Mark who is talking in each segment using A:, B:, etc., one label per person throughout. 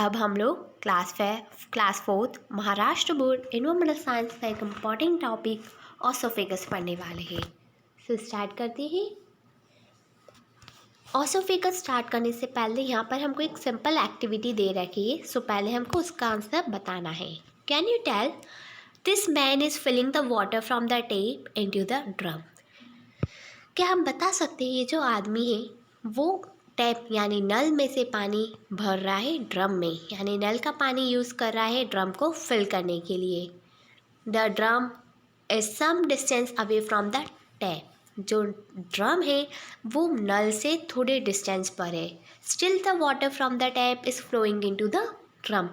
A: अब हम लोग class fourth Maharashtra board environmental science का एक इम्पॉर्टेंट टॉपिक ऑसोफेगस पढ़ने वाले हैं। सो स्टार्ट करते हैं। ऑसोफेगस स्टार्ट करने से पहले यहाँ पर हमको एक सिंपल एक्टिविटी दे रखी है। सो पहले हमको उसका आंसर बताना है। Can you tell this man is filling the water from the tap into the drum. क्या हम बता सकते हैं ये जो आदमी है वो टैप यानी नल में से पानी भर रहा है ड्रम में, यानी नल का पानी यूज़ कर रहा है ड्रम को फिल करने के लिए। The drum is some distance away from the tap. जो ड्रम है वो नल से थोड़े डिस्टेंस पर है। Still the water from the tap is flowing into the drum.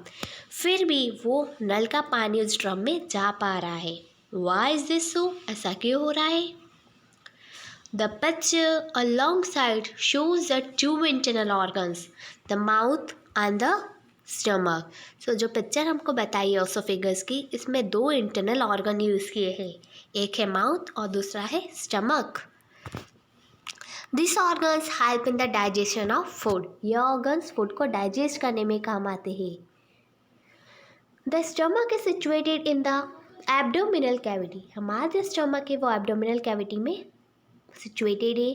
A: फिर भी वो नल का पानी उस ड्रम में जा पा रहा है। Why is this so? ऐसा क्यों हो रहा है? The picture alongside shows the two internal organs, the mouth and the stomach. So जो पिक्चर हमको बताई है ऑसोफेगस की, इसमें दो इंटरनल ऑर्गन यूज़ किए हैं, एक है माउथ और दूसरा है stomach. These organs help in the digestion of food. ये ऑर्गन्स फूड को डाइजेस्ट करने में काम आते हैं। The stomach is situated in the abdominal cavity. हमारा जो स्टमक है वो abdominal cavity में situated है.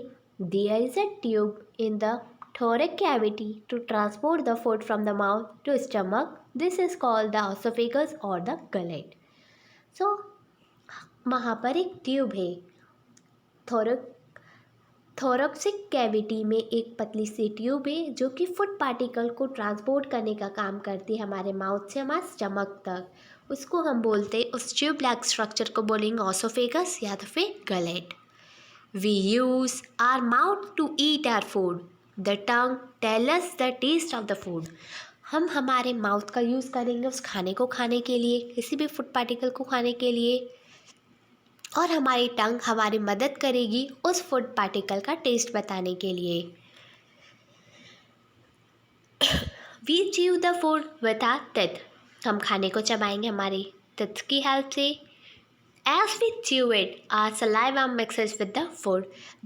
A: There is a tube in the thoracic cavity to transport the food from the mouth to stomach. This is called the esophagus or the gullet. So वहाँ पर एक tube है, थोरैक्सिक cavity में एक पतली सी tube है जो कि फूड पार्टिकल को ट्रांसपोर्ट करने का काम करती है हमारे माउथ से हमारे स्टमक तक। उसको हम बोलते हैं, उस ट्यूब लाइक स्ट्रक्चर को बोलेंगे ऑसोफेगस या तो फिर gullet. We use our mouth to eat our food. The tongue tells us the taste of the food. हम हमारे माउथ का यूज़ करेंगे उस खाने को खाने के लिए, किसी भी फूड पार्टिकल को खाने के लिए, और हमारी टंग हमारी मदद करेगी उस फूड पार्टिकल का टेस्ट बताने के लिए। We chew the food with our teeth. हम खाने को चबाएंगे हमारी teeth की हेल्प से। As we chew it, our saliva mixes with the food.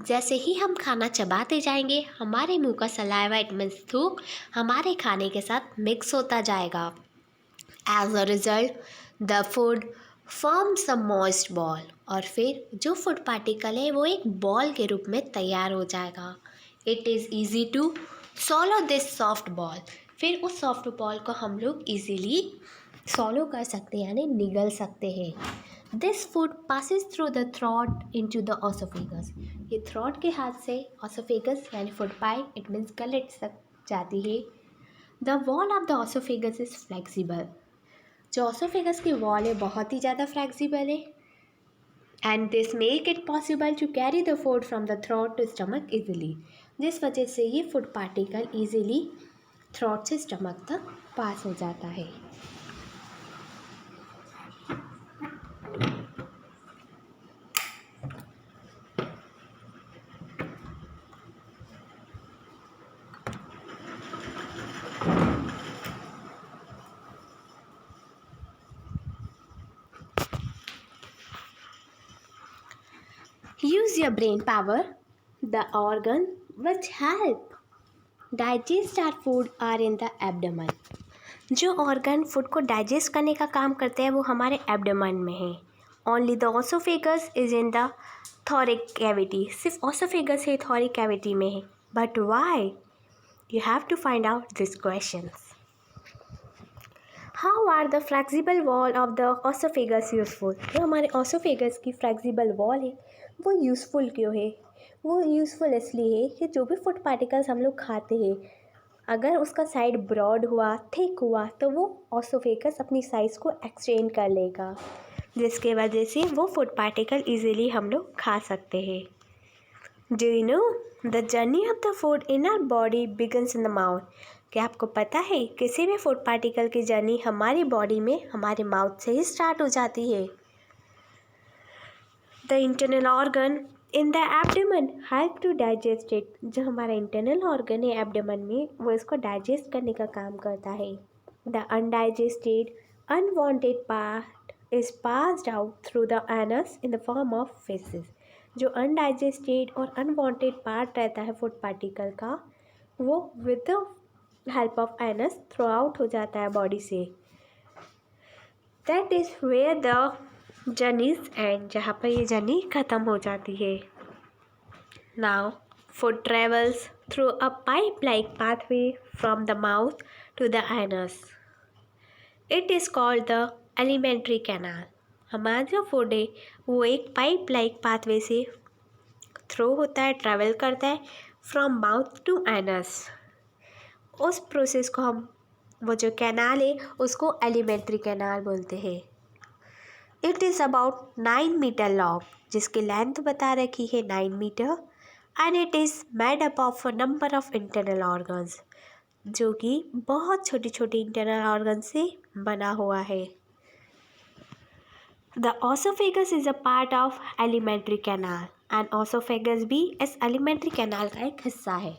A: जैसे ही हम खाना चबाते जाएंगे हमारे मुंह का saliva it means थूक हमारे खाने के साथ मिक्स होता जाएगा। As a result, the food forms a moist ball. और फिर जो फूड पार्टिकल है वो एक बॉल के रूप में तैयार हो जाएगा। It is easy to swallow this soft ball. फिर उस सॉफ्ट बॉल को हम लोग इजीली सॉलो कर सकते हैं यानी निगल सकते हैं। This food passes through the throat into the esophagus. ये थ्रॉट के हाथ से esophagus यानी food pipe it means gullet तक जाती है। The wall of the esophagus is flexible. जो esophagus की वॉल है बहुत ही ज़्यादा फ्लेक्सिबल है। And this make it possible to carry the food from the throat to stomach easily. जिस वजह से ये फूड पार्टिकल easily थ्रॉट से स्टमक तक पास हो जाता है। Use your brain power. The organ which help digest our food are in the abdomen. जो ऑर्गन फूड को डाइजेस्ट करने का काम करते हैं वो हमारे एब्डोमेन में है। Only the oesophagus is in the thoracic cavity. सिर्फ ऑसोफेगस है थोरिक कैविटी में है। But why? You have to find out this questions. How are the flexible wall of the oesophagus useful? जो हमारे ऑसोफेगस की flexible wall है वो useful क्यों है? वो यूज़फुल इसलिए है कि जो भी फूड पार्टिकल्स हम लोग खाते हैं अगर उसका साइड ब्रॉड हुआ थिक हुआ तो वो ऑसोफेगस अपनी साइज़ को एक्सटेंड कर लेगा, जिसके वजह से वो फूड पार्टिकल इजीली हम लोग खा सकते हैं। Do you know the journey of the food in our body begins in the mouth? क्या आपको पता है किसी भी फूड पार्टिकल की जर्नी हमारी बॉडी में हमारे माउथ से ही स्टार्ट हो जाती है। The internal organ in the abdomen help to digest it. जो हमारा इंटरनल ऑर्गन है एब्डोमेन में वो इसको डाइजेस्ट करने का काम करता है। The undigested unwanted part is passed out through the anus in the form of faeces. जो अनडाइजेस्टेड और अनवांटेड पार्ट रहता है फूड पार्टिकल का वो with the help of anus throw out हो जाता है बॉडी से. That is where the journeys end, जहाँ पर ये जर्नी ख़त्म हो जाती है. Now food travels through a pipe like pathway from the mouth to the anus. It is called the alimentary canal. हमारा जो फूड है वो एक पाइप लाइक पाथवे से थ्रो होता है, ट्रैवल करता है फ्रॉम माउथ टू एनस. उस प्रोसेस को हम, वो जो कैनाल है उसको एलिमेंट्री कैनाल बोलते हैं. It is about 9 metre long, जिसकी लेंथ बता रखी है 9 metre. And it is made up of a number of internal organs, जो कि बहुत छोटी छोटी इंटरनल ऑर्गन से बना हुआ है. The oesophagus is a part of alimentary canal and oesophagus भी इस एलिमेंट्री कैनाल का एक हिस्सा है.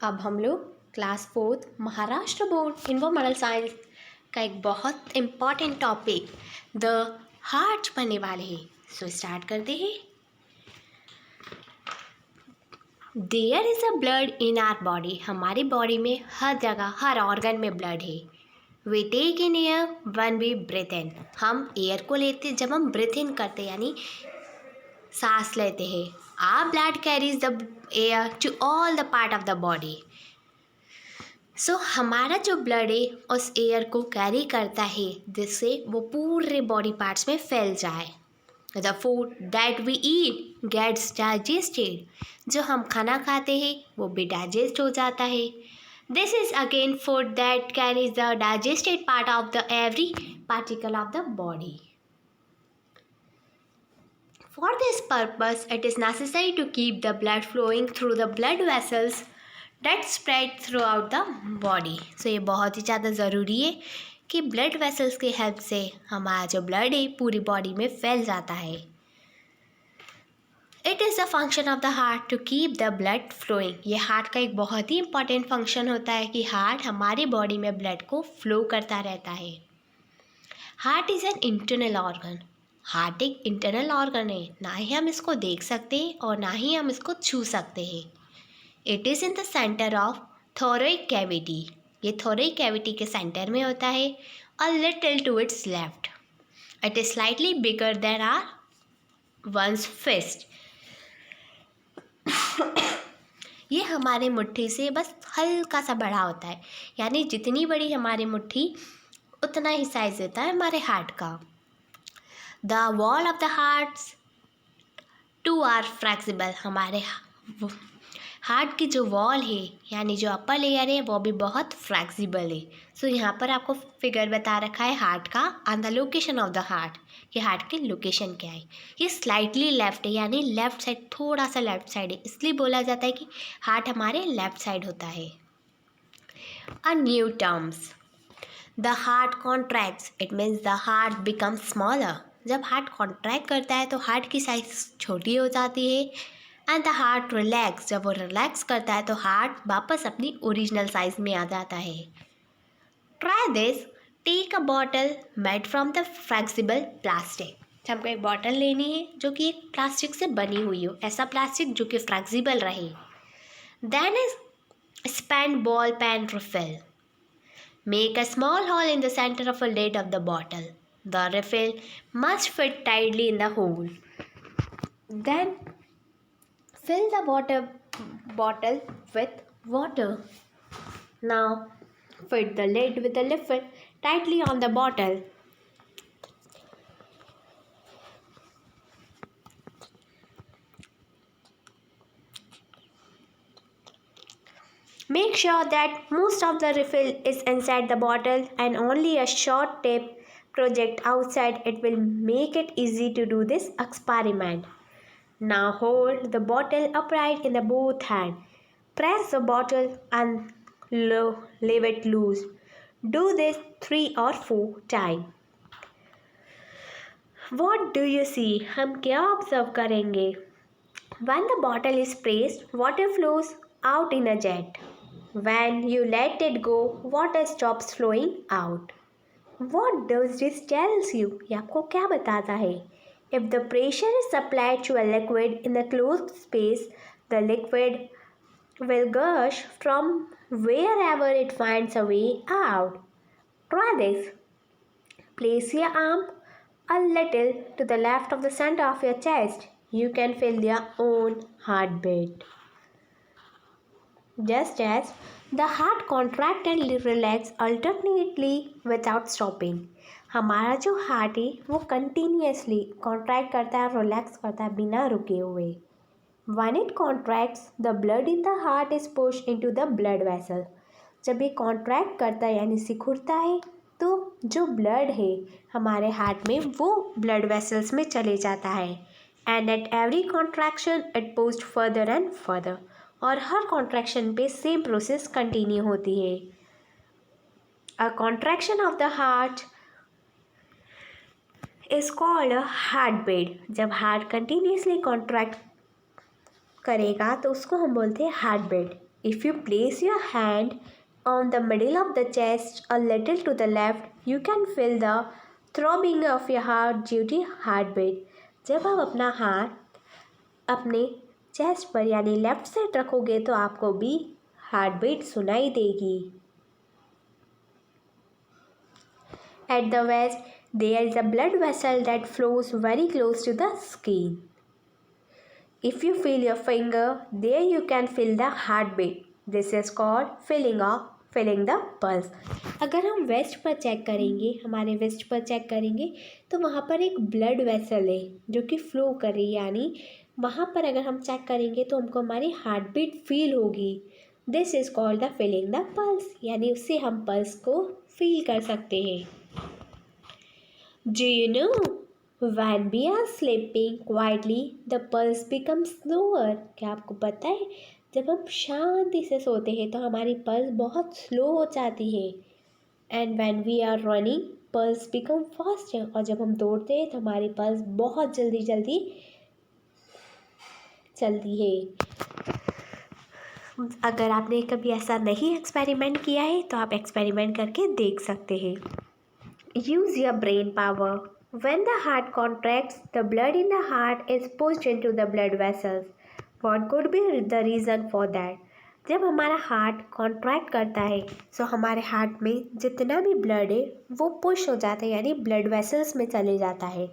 A: अब हम लोग class 4 Maharashtra board environmental science का एक बहुत इम्पॉर्टेंट टॉपिक द हार्ट पढ़ने वाले हैं. सो स्टार्ट करते हैं. There is a blood in our body. हमारी बॉडी में हर जगह, हर ऑर्गन में ब्लड है. We take in air one we breathe in. हम एयर को लेते जब हम ब्रेथ इन करते यानी सांस लेते हैं. Our blood carries the air to all the part of the body. So हमारा जो ब्लड है उस एयर को कैरी करता है, जिससे वो पूरे बॉडी पार्ट्स में फैल जाए. The food that we eat gets digested. जो हम खाना खाते हैं वो भी डाइजेस्ट हो जाता है. This is again food that carries the digested part of the every particle of the body. For this purpose, it is necessary to keep the blood flowing through the blood vessels that spread throughout the body. So ये बहुत ही ज़्यादा ज़रूरी है कि blood vessels की help से हमारा जो ब्लड है पूरी बॉडी में फैल जाता है. It is the function of the heart to keep the blood flowing. ये हार्ट का एक बहुत ही इंपॉर्टेंट फंक्शन होता है कि हार्ट हमारी बॉडी में ब्लड को फ्लो करता रहता है. Heart is an internal organ. Heart एक इंटरनल ऑर्गन है. ना ही हम इसको देख सकते हैं और ना ही हम इसको छू सकते हैं. It is in the centre of thoracic cavity. ये थोरैक कैविटी के सेंटर में होता है. A little to its left. It is slightly bigger than our one's fist. ये हमारे मुट्ठी से बस हल्का सा बड़ा होता है, यानी जितनी बड़ी हमारी मुट्ठी उतना ही साइज देता है हमारे हार्ट का. The wall of the hearts too are flexible. हमारे हार्ट की जो वॉल है यानी जो अपर लेयर है वो भी बहुत फ्लेक्सिबल है. सो यहाँ पर आपको फिगर बता रखा है हार्ट का on the location of the heart. ये हार्ट की लोकेशन क्या है. ये स्लाइटली लेफ्ट है, यानी लेफ्ट साइड, थोड़ा सा लेफ्ट साइड है, इसलिए बोला जाता है कि हार्ट हमारे लेफ्ट साइड होता है. A new terms. The heart contracts. It means the heart becomes smaller. जब हार्ट कॉन्ट्रैक्ट करता है तो हार्ट की साइज छोटी हो जाती है. And the heart relax. जब वो रिलैक्स करता है तो हार्ट वापस अपनी ओरिजिनल साइज में आ जाता है. Try this. Take a bottle made from the flexible plastic. हमको एक बॉटल लेनी है जो कि एक प्लास्टिक से बनी हुई हो, ऐसा प्लास्टिक जो कि फ्लेक्सिबल रहे. Then is spent ball pen refill. Make a small hole in the center of a lid of the bottle. The refill must fit tightly in the hole. Then fill the bottle with water. Now fit the lid with the refill tightly on the bottle. Make sure that most of the refill is inside the bottle and only a short tip project outside. It will make it easy to do this experiment. Now hold the bottle upright in the both hand. Press the bottle and leave it loose. Do this 3 or 4 times. What do you see? हम क्या observe करेंगे? When the bottle is pressed, water flows out in a jet. When you let it go, water stops flowing out. What does this tells you? ये आपको क्या बताता है? If the pressure is applied to a liquid in a closed space, the liquid will gush from wherever it finds a way out. Try this. Place your arm a little to the left of the center of your chest. You can feel your own heartbeat. Just as the heart contract and relax alternately without stopping. हमारा जो heart है वो continuously contract करता है और relax करता है बिना रुके हुए. When it contracts, the blood in the heart is pushed into the blood vessel. जब ये कॉन्ट्रैक्ट करता है यानी सिकुड़ता है तो जो ब्लड है हमारे हार्ट में वो ब्लड वेसल्स में चले जाता है. And at every contraction it pushed further and further. और हर कॉन्ट्रैक्शन पे सेम प्रोसेस कंटिन्यू होती है. A contraction of the heart is called a heart beat. जब हार्ट कंटिन्यूसली कॉन्ट्रैक्ट करेगा तो उसको हम बोलते हैं heart beat. If you place your hand on the middle of the chest a little to the left, you can feel the throbbing of your heart due to heartbeat. जब आप अपना हाथ अपने चेस्ट पर यानी लेफ्ट साइड रखोगे तो आपको भी हार्ट बीट सुनाई देगी. At the waist, there is a blood vessel that flows very close to the skin. If you feel your finger, there you can feel the heartbeat. This is called feeling the pulse. अगर हम waste पर check करेंगे, हमारे waste पर check करेंगे तो वहाँ पर एक ब्लड वेसल है जो कि फ्लो कर रही है, यानी वहाँ पर अगर हम चेक करेंगे तो हमको हमारी हार्ट बीट फील होगी. This is called the feeling the pulse, यानी उससे हम पल्स को फील कर सकते हैं. Do you know? When we are sleeping quietly, the pulse becomes slower. क्या आपको पता है जब हम शांति से सोते हैं तो हमारी पल्स बहुत स्लो हो जाती है. And when we are running pulse become faster. और जब हम दौड़ते हैं तो हमारी पल्स बहुत जल्दी जल्दी चलती है. अगर आपने कभी ऐसा नहीं एक्सपेरिमेंट किया है तो आप एक्सपेरिमेंट करके देख सकते हैं. Use your brain power. When the heart contracts, the blood in the heart is pushed into the blood vessels. What could be the reason for that? जब हमारा हार्ट कॉन्ट्रैक्ट करता है तो हमारे हार्ट में जितना भी ब्लड है वो पुश हो जाता है यानी ब्लड वेसल्स में चले जाता है.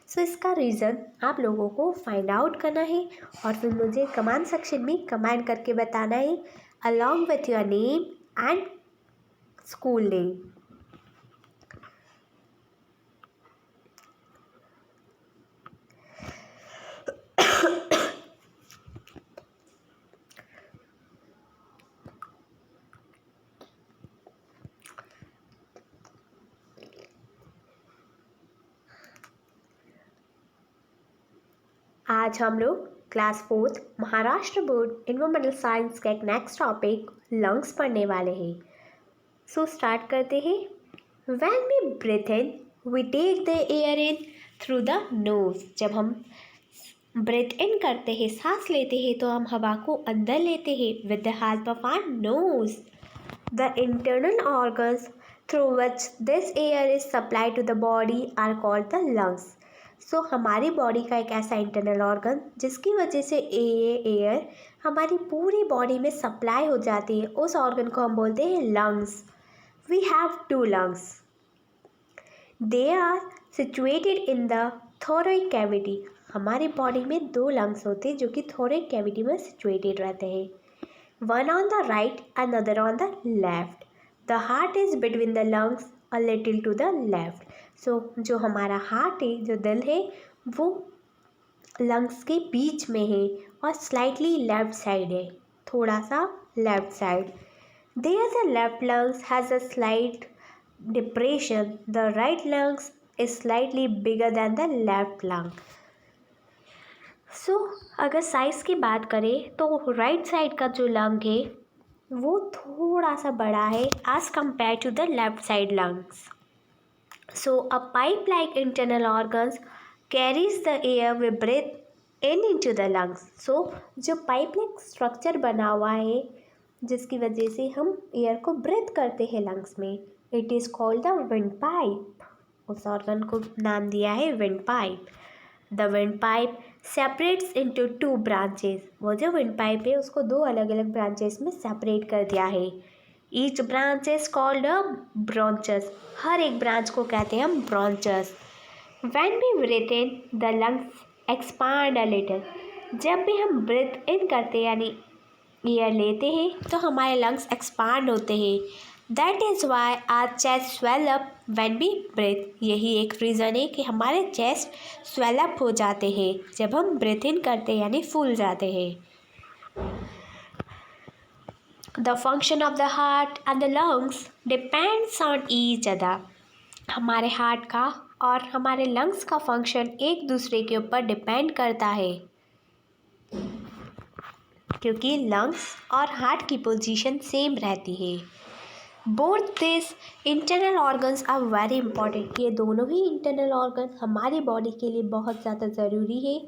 A: सो इसका रीज़न आप लोगों को फाइंड आउट करना है और फिर मुझे कमेंट सेक्शन में कमेंट करके बताना है along with your name and school name. आज हम लोग class 4 Maharashtra board environmental science का एक नेक्स्ट टॉपिक लंग्स पढ़ने वाले हैं. सो स्टार्ट करते हैं. When we breathe in we take the air in through the nose. जब हम ब्रीथ इन करते हैं, सांस लेते हैं, तो हम हवा को अंदर लेते हैं with the help of our nose. The internal organs through which this air is supply to the body are called the lungs. So हमारी बॉडी का एक ऐसा इंटरनल ऑर्गन जिसकी वजह से एयर हमारी पूरी बॉडी में सप्लाई हो जाती है, उस ऑर्गन को हम बोलते हैं lungs. We have 2 lungs. They are situated in the thoracic cavity. हमारी बॉडी में 2 लंग्स होते हैं जो कि थोरैक कैविटी में सिचुएटेड रहते हैं. One on the right and other on the left. The heart is between the lungs a little to the left. So जो हमारा हार्ट है, जो दिल है, वो लंग्स के बीच में है और स्लाइटली लेफ्ट साइड है, थोड़ा सा left side. There the left lungs has a slight depression. The right lungs is slightly bigger than the left lung. So अगर साइज़ की बात करें तो राइट साइड का जो लंग है वो थोड़ा सा बड़ा है as compared to the left side lungs. So a pipe-like internal organs carries the air we breathe in into the lungs. So जो पाइप लाइक स्ट्रक्चर बना हुआ है जिसकी वजह से हम एयर को ब्रीथ करते हैं लंग्स में, it is called the wind pipe. उस ऑर्गन को नाम दिया है wind pipe. The wind pipe separates into two branches. वो जो विंड पाइप है उसको दो अलग अलग ब्रांचेस में सेपरेट कर दिया है। Each branch is called a bronchus. हर एक ब्रांच को कहते हैं हम bronchus. When we breathe in the lungs expand a little. जब भी हम ब्रीथ इन करते यानी एयर लेते हैं तो हमारे लंग्स एक्सपांड होते हैं। That is why our chest swell up when we breathe. यही एक रीज़न है कि हमारे चेस्ट स्वेल अप हो जाते हैं जब हम ब्रीथ इन करते यानी फूल जाते हैं। The function of the heart and the lungs depends on each other. हमारे हार्ट का और हमारे लंग्स का फंक्शन एक दूसरे के ऊपर डिपेंड करता है क्योंकि लंग्स और हार्ट की पोजीशन सेम रहती है। Both this internal organs are very important. ये दोनों ही इंटरनल ऑर्गन हमारी बॉडी के लिए बहुत ज़्यादा ज़रूरी है।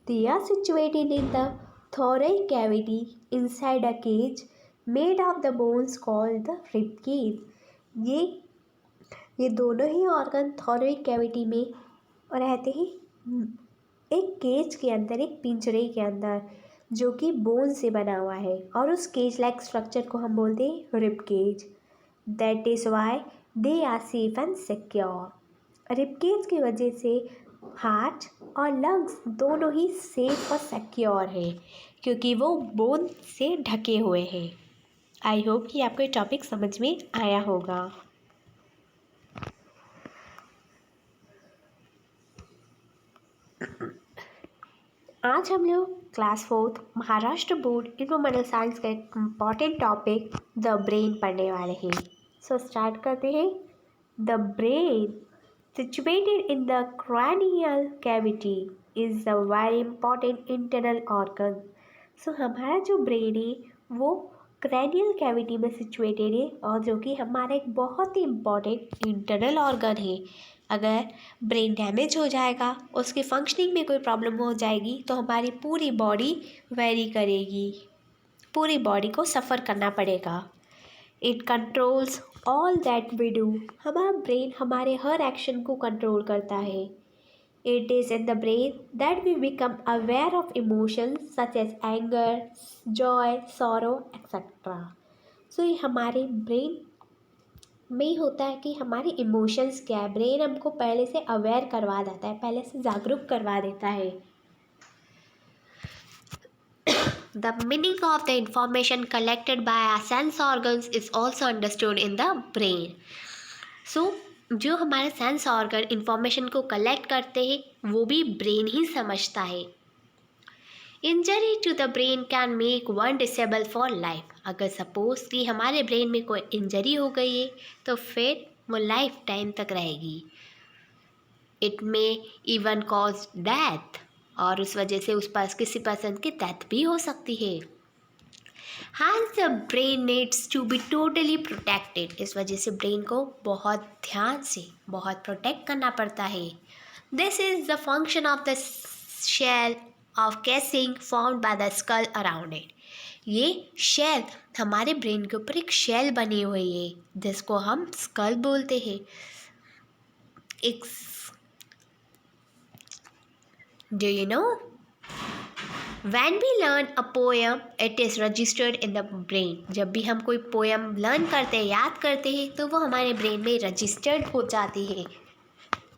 A: They are situated in the thoracic cavity inside a cage made of the bones called the rib cage। ये दोनों ही ऑर्गन थोरेसिक कैविटी में रहते हैं एक केज के अंदर, एक पिंजरे के अंदर जो कि बोन से बना हुआ है, और उस केज लाइक स्ट्रक्चर को हम बोलते हैं rib cage. That is why they are safe and secure. Rib cage की वजह से हार्ट और लंग्स दोनों ही सेफ और सिक्योर है क्योंकि वो बोन से ढके हुए हैं। आई होप कि आपको ये टॉपिक समझ में आया होगा। आज हम लोग class 4 Maharashtra board informational science का एक इम्पॉर्टेंट टॉपिक द ब्रेन पढ़ने वाले हैं। सो स्टार्ट करते हैं। The brain situated in the cranial cavity is a very important internal organ। सो हमारा जो ब्रेन है वो क्रैनियल कैविटी में सिचुएटेड है और जो कि हमारा एक बहुत ही इम्पॉर्टेंट इंटरनल ऑर्गन है। अगर ब्रेन डैमेज हो जाएगा, उसके फंक्शनिंग में कोई प्रॉब्लम हो जाएगी तो हमारी पूरी बॉडी वेरी करेगी, पूरी बॉडी को सफ़र करना पड़ेगा। It controls all that we do. हमारा ब्रेन हमारे हर एक्शन को कंट्रोल करता है। It is in the brain that we become aware of emotions such as anger, joy, sorrow etcetera. So ये हमारे ब्रेन में ही होता है कि हमारे इमोशंस क्या है। ब्रेन हमको पहले से अवेयर करवा देता है, पहले से जागरूक करवा देता है। The meaning of the information collected by our sense organs is also understood in the brain। So, जो हमारे सेंस ऑर्गन इंफॉर्मेशन को कलेक्ट करते हैं वो भी ब्रेन ही समझता है। Injury to the brain can make one disable for life. अगर सपोज कि हमारे ब्रेन में कोई इंजरी हो गई है तो फिर वो लाइफ टाइम तक रहेगी। It may even cause death, और उस वजह से उस पास किसी पर्सन की डेथ भी हो सकती है। Hence the brain needs to be totally protected. इस वजह से ब्रेन को बहुत ध्यान से बहुत प्रोटेक्ट करना पड़ता है। This is the function of the shell of casing formed by the skull around it. ये शेल, हमारे ब्रेन के ऊपर एक शेल बनी हुई है जिसको हम स्कल बोलते हैं। एक Do you know? When we learn a poem, it is registered in the brain। जब भी हम कोई पोएम लर्न करते हैं, याद करते हैं, तो वो हमारे ब्रेन में रजिस्टर्ड हो जाती है।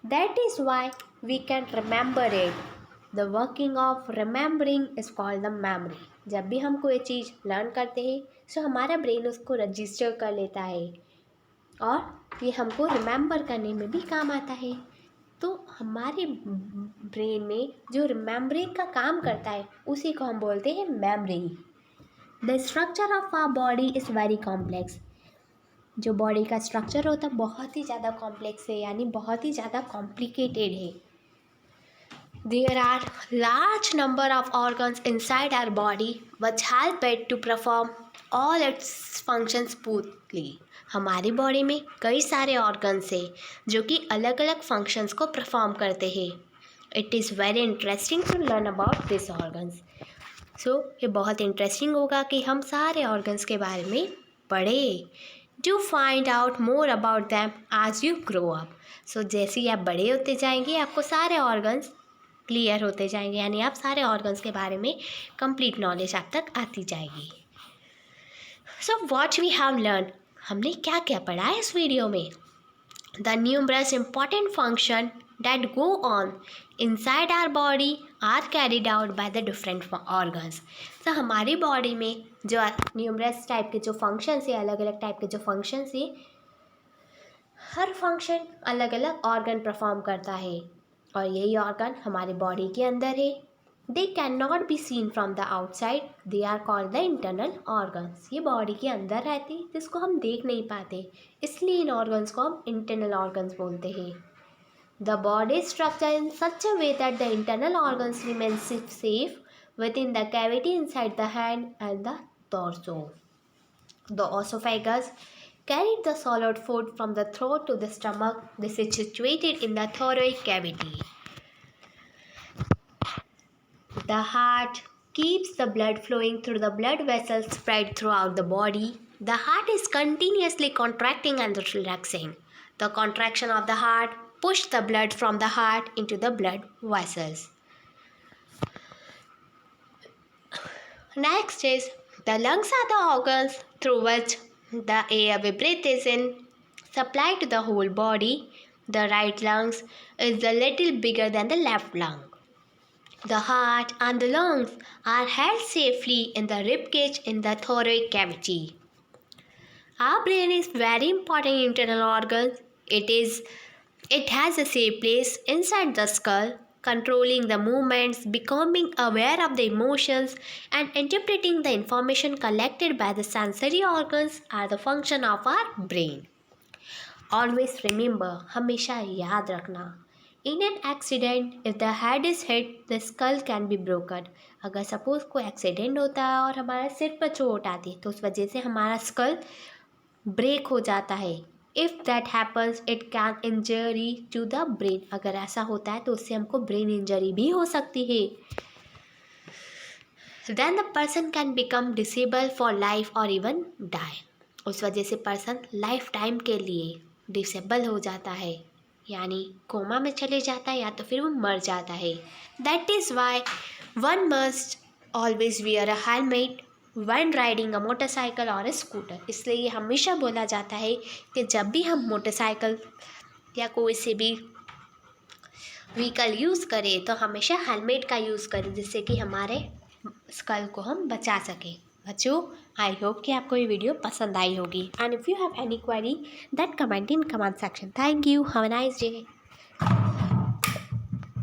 A: That is why we can remember it। The working of remembering is called the memory। जब भी हम कोई चीज़ लर्न करते हैं तो हमारा ब्रेन उसको रजिस्टर कर लेता है और ये हमको रिमेंबर करने में भी काम आता है। तो हमारे ब्रेन में जो रिमेम्बरिंग का काम करता है उसी को हम बोलते हैं memory. The structure of our body is very complex. जो बॉडी का स्ट्रक्चर होता है बहुत ही ज़्यादा कॉम्प्लेक्स है, यानी बहुत ही ज़्यादा कॉम्प्लिकेटेड है। There are large number of organs inside our body which help it to perform all its functions smoothly. हमारी बॉडी में कई सारे ऑर्गन्स हैं जो कि अलग अलग फंक्शंस को परफॉर्म करते हैं। It is very interesting to learn about this organs. So ये बहुत इंटरेस्टिंग होगा कि हम सारे ऑर्गन्स के बारे में पढ़ें। Do find out more about them as you grow up. So जैसे ही आप बड़े होते जाएंगे आपको सारे ऑर्गन्स क्लियर होते जाएंगे, यानी आप सारे ऑर्गन्स के बारे में कंप्लीट नॉलेज आप तक आती जाएगी। So what we have learn, हमने क्या क्या पढ़ा है इस वीडियो में। The numerous important function that go on inside our body are carried out by the different organs। तो हमारी बॉडी में जो न्यूमरस टाइप के जो फंक्शंस है, अलग अलग टाइप के जो फंक्शंस है, हर फंक्शन अलग अलग ऑर्गन परफॉर्म करता है और यही ऑर्गन हमारी बॉडी के अंदर है। They can not be seen from the outside, they are called the internal organs. ये बॉडी के अंदर रहते हैं जिसको हम देख नहीं पाते, इसलिए इन ऑर्गन्स को हम इंटरनल ऑर्गन्स बोलते हैं। The body is structured in such a way that the internal organs remain safe within the cavity inside the hand and the torso. The esophagus carries the solid food from the throat to the stomach. This is situated in the thoracic cavity. The heart keeps the blood flowing through the blood vessels spread throughout the body. The heart is continuously contracting and relaxing. The contraction of the heart push the blood from the heart into the blood vessels. Next is the lungs are the organs through which the air we breathe is in supplied to the whole body. The right lungs is a little bigger than the left lung. The heart and the lungs are held safely in the rib cage in the thoracic cavity. Our brain is very important internal organ. It has a safe place inside the skull, controlling the movements, becoming aware of the emotions, and interpreting the information collected by the sensory organs are the function of our brain. Always remember, हमेशा याद रखना, in an accident, if the head is hit, the skull can be broken. अगर suppose कोई accident होता है और हमारे सिर पर चोट आती है तो उस वजह से हमारा स्कल ब्रेक हो जाता है। If that happens it can injury to the brain. अगर ऐसा होता है तो उससे हमको ब्रेन इंजरी भी हो सकती है। Then the person can become disable for life और इवन डाई। उस वजह से पर्सन लाइफ टाइम के लिए डिसेबल हो जाता है, यानी कोमा में चले जाता है या तो फिर वो मर जाता है। That is Y one must always wear a helmet when riding a motorcycle or a scooter। इसलिए ये हमेशा बोला जाता है कि जब भी हम मोटरसाइकिल या कोई से भी व्हीकल यूज़ करें तो हमेशा हेलमेट का यूज़ करें, जिससे कि हमारे स्कल को हम बचा सकें। बच्चों, आई होप कि आपको ये वीडियो पसंद आई होगी। And if you have any query that comment in comment section. Thank you, have a nice day.